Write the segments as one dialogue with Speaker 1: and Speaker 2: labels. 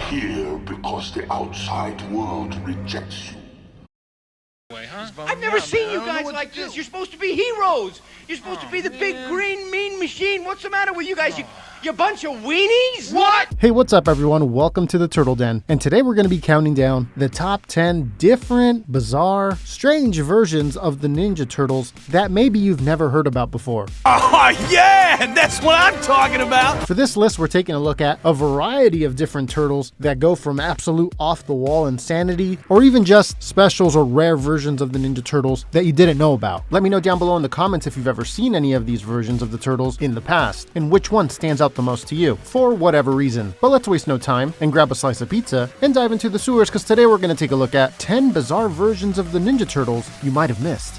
Speaker 1: here because the outside world rejects you.
Speaker 2: I've never seen you guys like this. You're supposed to be heroes. You're supposed to be the big green mean machine. What's the matter with you guys? You bunch of weenies? What?
Speaker 3: Hey, what's up everyone? Welcome to the Turtle Den. And today we're going to be counting down the top 10 different, bizarre, strange versions of the Ninja Turtles that maybe you've never heard about before.
Speaker 4: Oh yeah, that's what I'm talking about.
Speaker 3: For this list, we're taking a look at a variety of different turtles that go from absolute off-the-wall insanity, or even just specials or rare versions of the Ninja Turtles that you didn't know about. Let me know down below in the comments if you've ever seen any of these versions of the Turtles in the past, and which one stands out the most to you, for whatever reason. But let's waste no time and grab a slice of pizza and dive into the sewers, because today we're going to take a look at 10 bizarre versions of the Ninja Turtles you might have missed.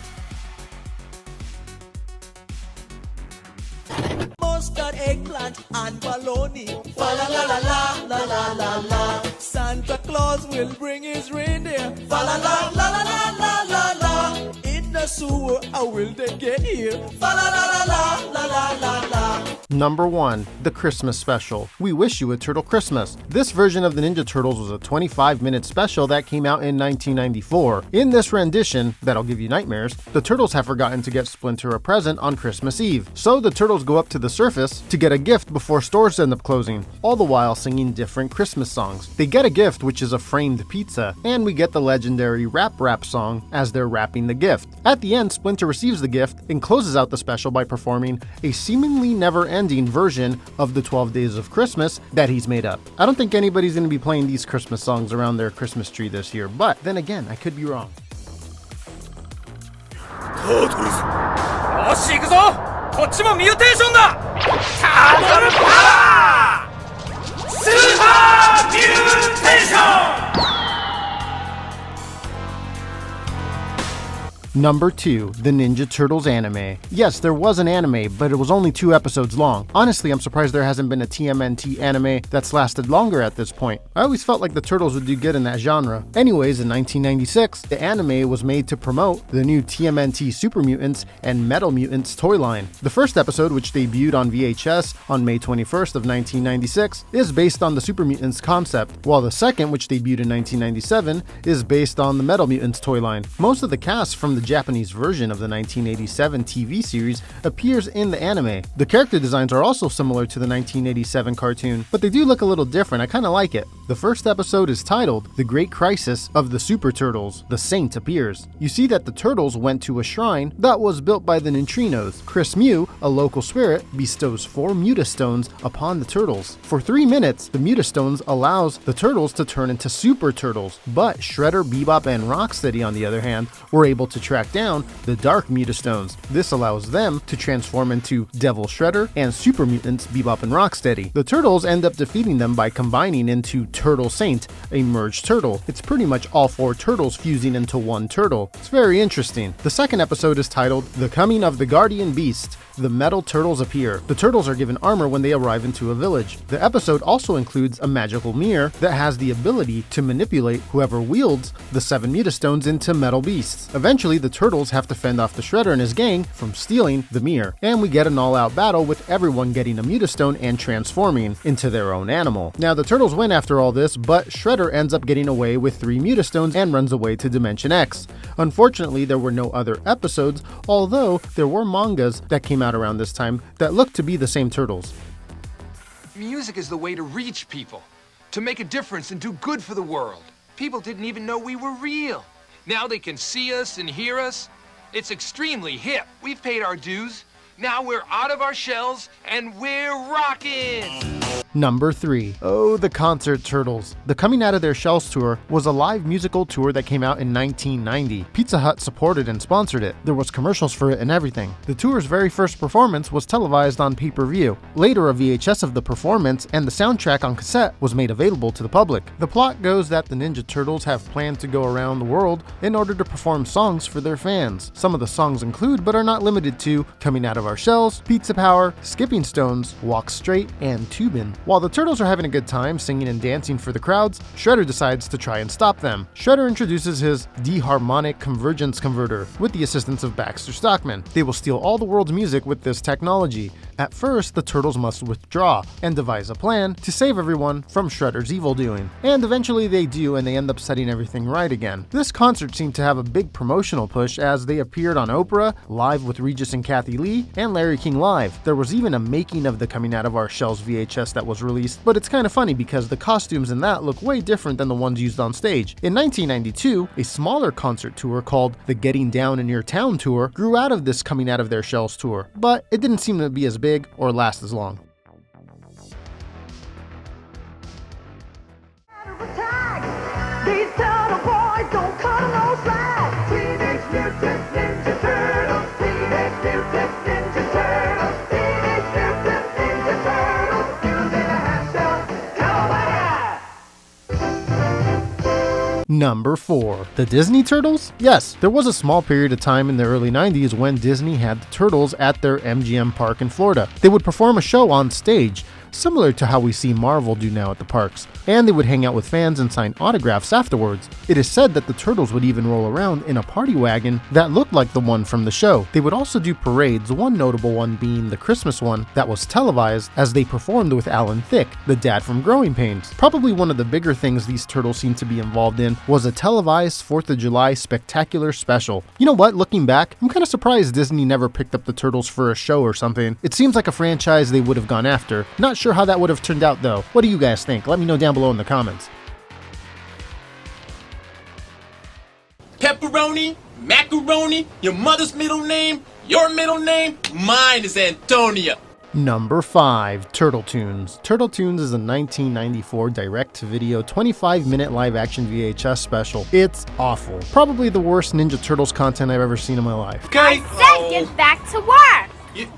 Speaker 5: Mustard, eggplant, and bologna. Fa la la la la la la la la. Santa Claus will bring his reindeer. Fa la la la la la la la la. In the sewer, how will they get here? Fa la la la la la la la.
Speaker 3: Number 1. The Christmas Special. We Wish You a Turtle Christmas. This version of the Ninja Turtles was a 25-minute special that came out in 1994. In this rendition, that'll give you nightmares, the Turtles have forgotten to get Splinter a present on Christmas Eve. So the Turtles go up to the surface to get a gift before stores end up closing, all the while singing different Christmas songs. They get a gift, which is a framed pizza, and we get the legendary Rap song as they're wrapping the gift. At the end, Splinter receives the gift and closes out the special by performing a seemingly never-ending version of the 12 Days of Christmas that he's made up. I don't think anybody's going to be playing these Christmas songs around their Christmas tree this year, but then again, I could be wrong.
Speaker 4: Turtles! よし行くぞこっちもミューテーションだタートルパワースーパーミューテーション
Speaker 3: Number 2. The Ninja Turtles anime. Yes, there was an anime, but it was only 2 episodes long. Honestly, I'm surprised there hasn't been a TMNT anime that's lasted longer at this point. I always felt like the Turtles would do good in that genre. Anyways, in 1996, the anime was made to promote the new TMNT Super Mutants and Metal Mutants toy line. The first episode, which debuted on VHS on May 21st of 1996, is based on the Super Mutants concept, while the second, which debuted in 1997, is based on the Metal Mutants toy line. Most of the cast from the Japanese version of the 1987 TV series appears in the anime. The character designs are also similar to the 1987 cartoon, but they do look a little different. I kind of like it. The first episode is titled The Great Crisis of the Super Turtles. The Saint appears. You see that the Turtles went to a shrine that was built by the Neutrinos. Chris Mew, a local spirit, bestows 4 Mutastones upon the Turtles. For 3 minutes, the Mutastones allows the Turtles to turn into Super Turtles, but Shredder, Bebop, and Rocksteady, on the other hand, were able to track down the Dark Mutastones. This allows them to transform into Devil Shredder and Super Mutants Bebop and Rocksteady. The Turtles end up defeating them by combining into Turtle Saint, a merged turtle. It's pretty much all 4 turtles fusing into one turtle. It's very interesting. The second episode is titled The Coming of the Guardian Beast. The Metal Turtles appear. The Turtles are given armor when they arrive into a village. The episode also includes a magical mirror that has the ability to manipulate whoever wields the 7 Mutastones into metal beasts. Eventually, the Turtles have to fend off the Shredder and his gang from stealing the mirror, and we get an all-out battle with everyone getting a Mutastone and transforming into their own animal. Now, the Turtles win after all this, but Shredder ends up getting away with 3 Mutastones and runs away to Dimension X. Unfortunately, there were no other episodes, although there were mangas that came out around this time that looked to be the same Turtles.
Speaker 6: Music is the way to reach people, to make a difference and do good for the world. People didn't even know we were real. Now they can see us and hear us. It's extremely hip. We've paid our dues. Now we're out of our shells and we're rockin'!
Speaker 3: Number 3. Oh, the Concert Turtles. The Coming Out of Their Shells tour was a live musical tour that came out in 1990. Pizza Hut supported and sponsored it. There was commercials for it and everything. The tour's very first performance was televised on pay-per-view. Later, a VHS of the performance and the soundtrack on cassette was made available to the public. The plot goes that the Ninja Turtles have planned to go around the world in order to perform songs for their fans. Some of the songs include, but are not limited to, Coming Out of Our Shells, Pizza Power, Skipping Stones, Walk Straight, and Tubin'. While the Turtles are having a good time singing and dancing for the crowds, Shredder decides to try and stop them. Shredder introduces his D-harmonic convergence converter with the assistance of Baxter Stockman. They will steal all the world's music with this technology. At first, the Turtles must withdraw and devise a plan to save everyone from Shredder's evil doing. And eventually they do, and they end up setting everything right again. This concert seemed to have a big promotional push as they appeared on Oprah, Live with Regis and Kathy Lee, and Larry King Live. There was even a making of the Coming Out of Our Shells VHS that was released, but it's kind of funny because the costumes in that look way different than the ones used on stage. In 1992, a smaller concert tour called the Getting Down in Your Town Tour grew out of this Coming Out of Their Shells tour, but it didn't seem to be as big or last as long.
Speaker 5: These turtle boys don't cut no slack. Teenage Mutant Ninja Turtles. Teenage Mutant Ninja Turtles. Teenage Mutant Ninja Turtles. Using a hand shell. Cowabunga!
Speaker 3: Number 4. The Disney Turtles? Yes, there was a small period of time in the early 90s when Disney had the Turtles at their MGM park in Florida. They would perform a show on stage, similar to how we see Marvel do now at the parks, and they would hang out with fans and sign autographs afterwards. It is said that the Turtles would even roll around in a party wagon that looked like the one from the show. They would also do parades, one notable one being the Christmas one that was televised as they performed with Alan Thicke, the dad from Growing Pains. Probably one of the bigger things these Turtles seem to be involved in was a televised 4th of July spectacular special. You know what, looking back, I'm kind of surprised Disney never picked up the Turtles for a show or something. It seems like a franchise they would have gone after. Not sure how that would have turned out though. What do you guys think? Let me know down below in the comments.
Speaker 7: Pepperoni, macaroni, your mother's middle name, your middle name, mine is Antonia.
Speaker 3: Number 5. Turtle Tunes. Turtle Tunes is a 1994 direct-to-video 25-minute live-action VHS special. It's awful. Probably the worst Ninja Turtles content I've ever seen in my life.
Speaker 7: Okay.
Speaker 8: I said get back to work!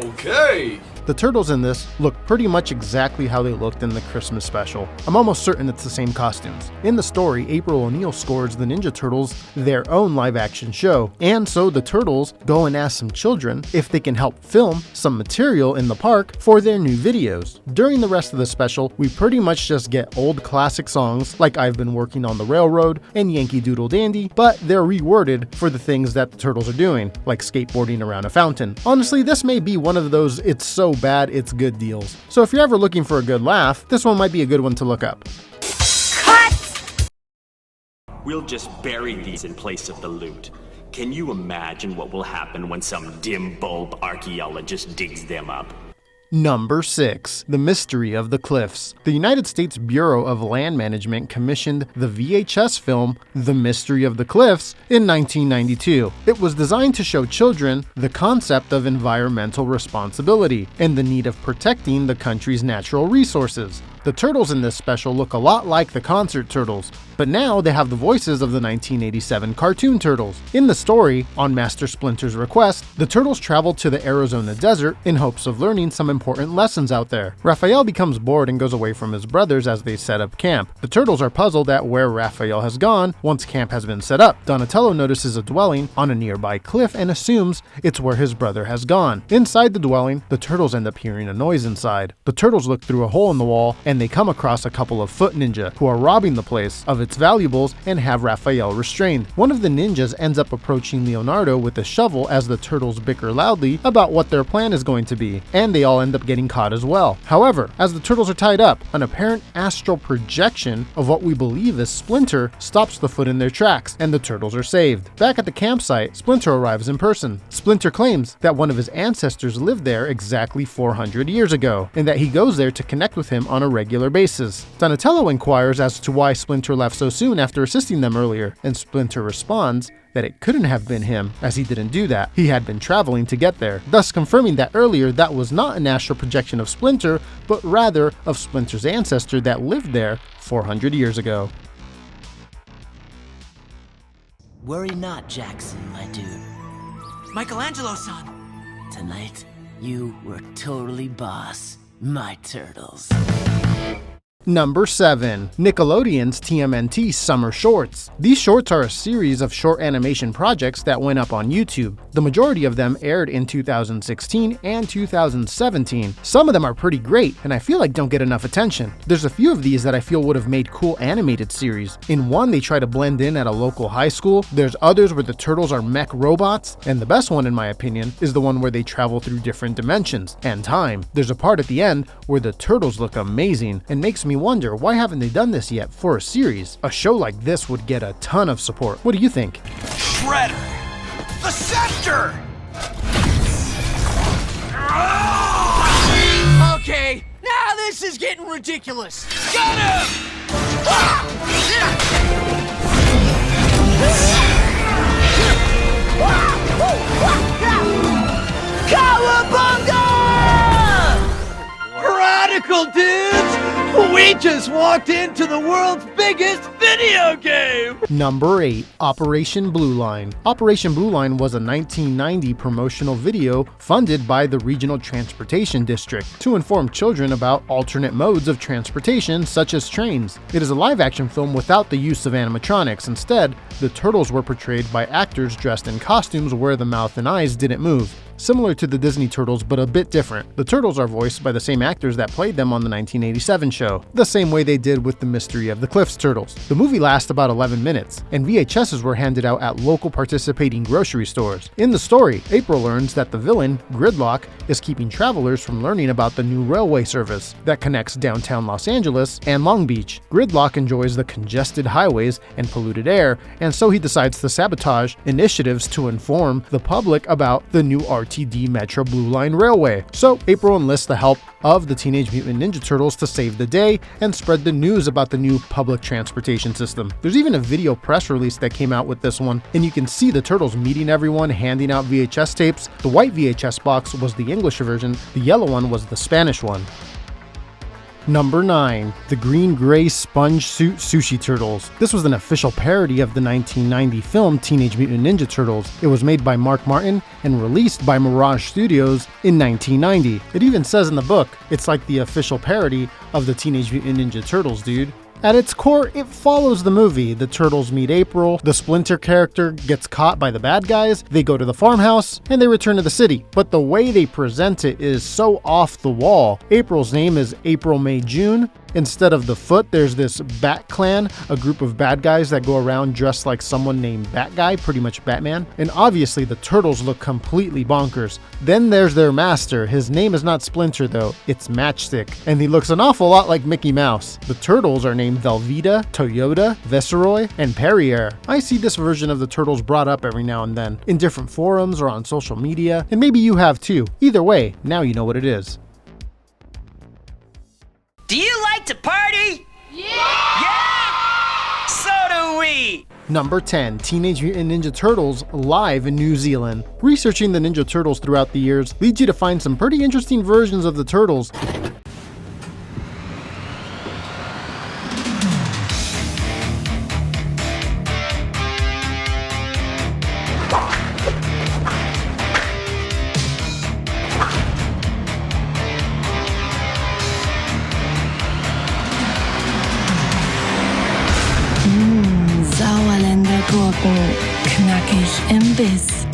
Speaker 7: Okay.
Speaker 3: The Turtles in this look pretty much exactly how they looked in the Christmas special. I'm almost certain it's the same costumes. In the story, April O'Neil scores the Ninja Turtles their own live-action show, and so the Turtles go and ask some children if they can help film some material in the park for their new videos. During the rest of the special, we pretty much just get old classic songs like I've Been Working on the Railroad and Yankee Doodle Dandy, but they're reworded for the things that the Turtles are doing, like skateboarding around a fountain. Honestly, this may be one of those it's so bad it's good deals. So if you're ever looking for a good laugh, this one might be a good one to look up.
Speaker 8: Cut!
Speaker 9: We'll just bury these in place of the loot. Can you imagine what will happen when some dim bulb archaeologist digs them up?
Speaker 3: Number 6. The Mystery of the Cliffs. The United States Bureau of Land Management commissioned the VHS film The Mystery of the Cliffs in 1992. It was designed to show children the concept of environmental responsibility and the need of protecting the country's natural resources. The Turtles in this special look a lot like the concert Turtles, but now they have the voices of the 1987 cartoon Turtles. In the story, on Master Splinter's request, the Turtles travel to the Arizona desert in hopes of learning some important lessons out there. Raphael becomes bored and goes away from his brothers as they set up camp. The Turtles are puzzled at where Raphael has gone once camp has been set up. Donatello notices a dwelling on a nearby cliff and assumes it's where his brother has gone. Inside the dwelling, the Turtles end up hearing a noise inside. The Turtles look through a hole in the wall and they come across a couple of foot ninja who are robbing the place of its valuables and have Raphael restrained. One of the ninjas ends up approaching Leonardo with a shovel as the Turtles bicker loudly about what their plan is going to be, and they all end up getting caught as well. However, as the Turtles are tied up, an apparent astral projection of what we believe is Splinter stops the foot in their tracks, and the Turtles are saved. Back at the campsite, Splinter arrives in person. Splinter claims that one of his ancestors lived there exactly 400 years ago, and that he goes there to connect with him on a regular basis. Donatello inquires as to why Splinter left so soon after assisting them earlier, and Splinter responds that it couldn't have been him, as he didn't do that. He had been traveling to get there, thus confirming that earlier that was not an astral projection of Splinter, but rather of Splinter's ancestor that lived there 400 years ago.
Speaker 10: Worry not, Jackson, my dude.
Speaker 5: Michelangelo-san.
Speaker 10: Tonight, you were totally boss, my turtles.
Speaker 3: Number 7. Nickelodeon's TMNT Summer Shorts. These shorts are a series of short animation projects that went up on YouTube. The majority of them aired in 2016 and 2017. Some of them are pretty great, and I feel like don't get enough attention. There's a few of these that I feel would have made cool animated series. In one, they try to blend in at a local high school. There's others where the turtles are mech robots, and the best one in my opinion is the one where they travel through different dimensions and time. There's a part at the end where the turtles look amazing and makes me wonder why haven't they done this yet for a series. A show like this would get a ton of support. What do you think?
Speaker 4: Shredder! The Scepter!
Speaker 2: Okay, now this is getting ridiculous.
Speaker 4: Got him!
Speaker 2: Cowabunga! Radical dudes! We just walked into the world's biggest video game!
Speaker 3: Number 8. Operation Blue Line. Operation Blue Line was a 1990 promotional video funded by the Regional Transportation District to inform children about alternate modes of transportation such as trains. It is a live-action film without the use of animatronics. Instead, the turtles were portrayed by actors dressed in costumes where the mouth and eyes didn't move. Similar to the Disney Turtles, but a bit different. The Turtles are voiced by the same actors that played them on the 1987 show, the same way they did with the Mystery of the Cliffs Turtles. The movie lasts about 11 minutes, and VHSs were handed out at local participating grocery stores. In the story, April learns that the villain, Gridlock, is keeping travelers from learning about the new railway service that connects downtown Los Angeles and Long Beach. Gridlock enjoys the congested highways and polluted air, and so he decides to sabotage initiatives to inform the public about the new RTD Metro Blue Line Railway. So April enlists the help of the Teenage Mutant Ninja Turtles to save the day and spread the news about the new public transportation system. There's even a video press release that came out with this one, and you can see the Turtles meeting everyone, handing out VHS tapes. The white VHS box was the English version, the yellow one was the Spanish one. Number 9. The Green-Gray Sponge Suit Sushi Turtles. This was an official parody of the 1990 film Teenage Mutant Ninja Turtles. It was made by Mark Martin and released by Mirage Studios in 1990. It even says in the book, it's like the official parody of the Teenage Mutant Ninja Turtles, dude. At its core, it follows the movie. The Turtles meet April, the Splinter character gets caught by the bad guys, they go to the farmhouse, and they return to the city. But the way they present it is so off the wall. April's name is April May June. Instead of the Foot, there's this Bat Clan, a group of bad guys that go around dressed like someone named Bat Guy, pretty much Batman. And obviously the Turtles look completely bonkers. Then there's their master. His name is not Splinter though, it's Matchstick. And he looks an awful lot like Mickey Mouse. The Turtles are named Velveeta, Toyota, Viceroy, and Perrier. I see this version of the Turtles brought up every now and then, in different forums or on social media, and maybe you have too. Either way, now you know what it is.
Speaker 10: Do you like to party? Yeah! So do we!
Speaker 3: Number 10. Teenage Mutant Ninja Turtles live in New Zealand. Researching the Ninja Turtles throughout the years leads you to find some pretty interesting versions of the Turtles.
Speaker 11: Sauerländer Gurken, knackig im Biss.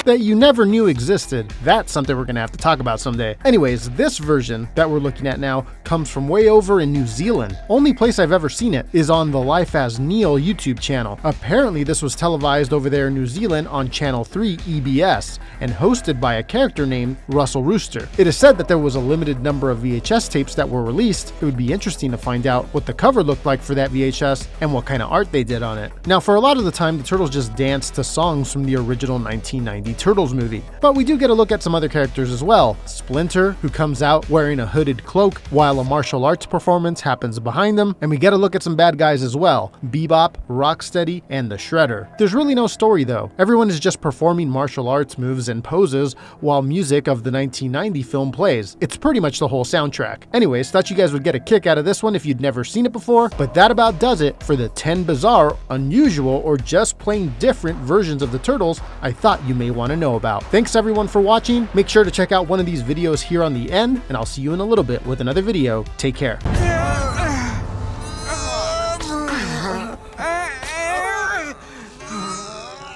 Speaker 3: That you never knew existed. That's something we're gonna have to talk about someday. Anyways, this version that we're looking at now comes from way over in New Zealand. Only place I've ever seen it is on the Life as Neil YouTube channel. Apparently this was televised over there in New Zealand on Channel 3 EBS and hosted by a character named Russell Rooster. It is said that there was a limited number of VHS tapes that were released. It would be interesting to find out what the cover looked like for that VHS and what kind of art they did on it. Now for a lot of the time, the Turtles just danced to songs from the original 1990 Turtles movie. But we do get a look at some other characters as well. Splinter, who comes out wearing a hooded cloak while a martial arts performance happens behind them, and we get a look at some bad guys as well. Bebop, Rocksteady, and the Shredder. There's really no story though. Everyone is just performing martial arts moves and poses while music of the 1990 film plays. It's pretty much the whole soundtrack. Anyways, thought you guys would get a kick out of this one if you'd never seen it before, but that about does it for the 10 bizarre, unusual, or just plain different versions of the Turtles I thought you may want want to know about. Thanks everyone for watching. Make sure to check out one of these videos here on the end, and I'll see you in a little bit with another video. Take care.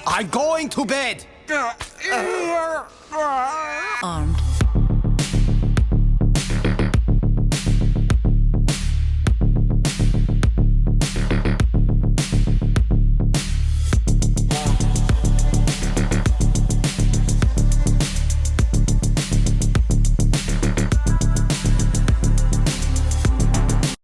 Speaker 12: I'm going to bed.
Speaker 11: Armed